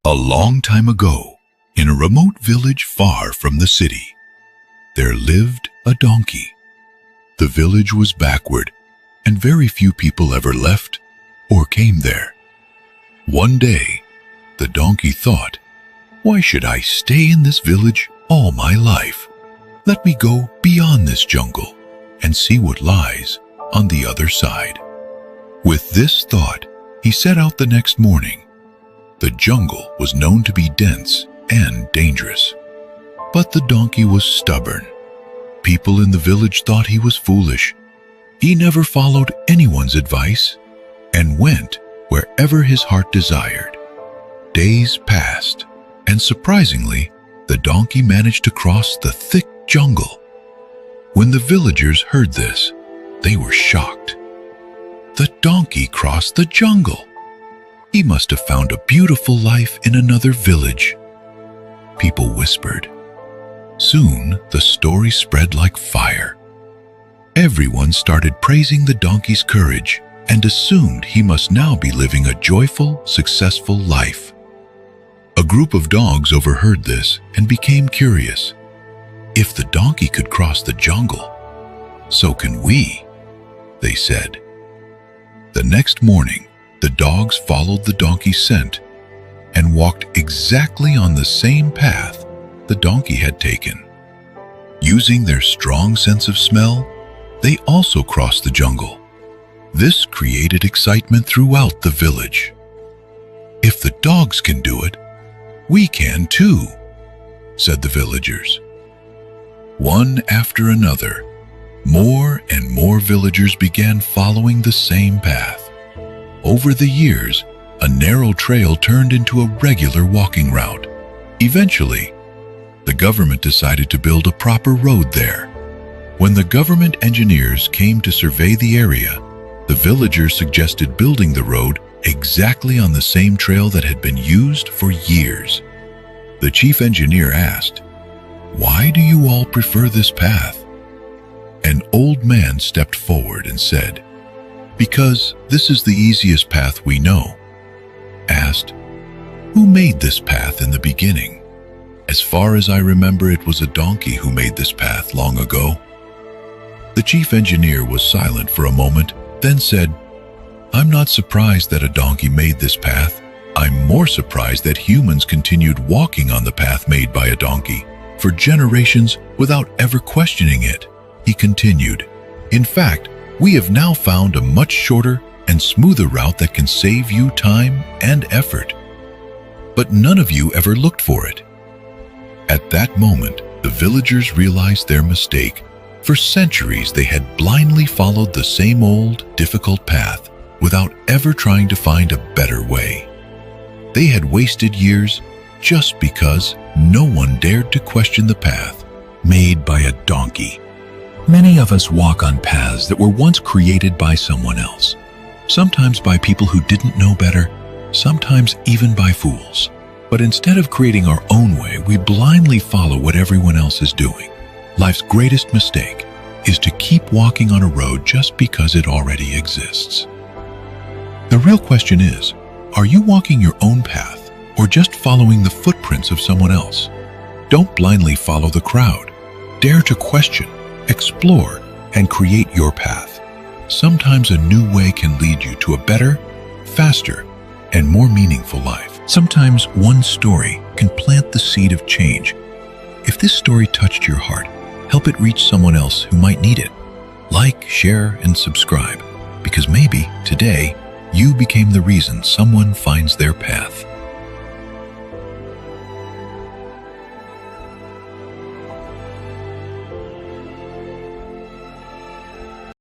A long time ago, in a remote village far from the city, there lived a donkey. The village was backward, and very few people ever left or came there. One day, the donkey thought, "Why should I stay in this village all my life? Let me go beyond this jungle and see what lies on the other side." With this thought, he set out the next morning. The jungle was known to be dense and dangerous, but the donkey was stubborn. People in the village thought he was foolish. He never followed anyone's advice and went wherever his heart desired. Days passed, and surprisingly, the donkey managed to cross the thick jungle. When the villagers heard this, they were shocked. The donkey crossed the jungle. He must have found a beautiful life in another village. People whispered. Soon, the story spread like fire. Everyone started praising the donkey's courage and assumed he must now be living a joyful, successful life. A group of dogs overheard this and became curious. If the donkey could cross the jungle, so can we, they said. The next morning, the dogs followed the donkey's scent and walked exactly on the same path the donkey had taken. Using their strong sense of smell, they also crossed the jungle. This created excitement throughout the village. "If the dogs can do it, we can too," said the villagers. One after another, more and more villagers began following the same path. Over the years, a narrow trail turned into a regular walking route. Eventually, the government decided to build a proper road there. When the government engineers came to survey the area, the villagers suggested building the road exactly on the same trail that had been used for years. The chief engineer asked, "Why do you all prefer this path?" An old man stepped forward and said, "Because this is the easiest path we know." Asked, "Who made this path in the beginning?" "As far as I remember, it was a donkey who made this path long ago." The chief engineer was silent for a moment, then said, "I'm not surprised that a donkey made this path. I'm more surprised that humans continued walking on the path made by a donkey for generations without ever questioning it." He continued, "In fact, we have now found a much shorter and smoother route that can save you time and effort. But none of you ever looked for it." At that moment, the villagers realized their mistake. For centuries, they had blindly followed the same old, difficult path without ever trying to find a better way. They had wasted years just because no one dared to question the path made by a donkey. Many of us walk on paths that were once created by someone else, sometimes by people who didn't know better, sometimes even by fools. But instead of creating our own way, we blindly follow what everyone else is doing. Life's greatest mistake is to keep walking on a road just because it already exists. The real question is, are you walking your own path or just following the footprints of someone else? Don't blindly follow the crowd. Dare to question, explore, and create your path. Sometimes a new way can lead you to a better, faster, and more meaningful life. Sometimes one story can plant the seed of change. If this story touched your heart, help it reach someone else who might need it. Like, share, and subscribe, because maybe today you became the reason someone finds their path.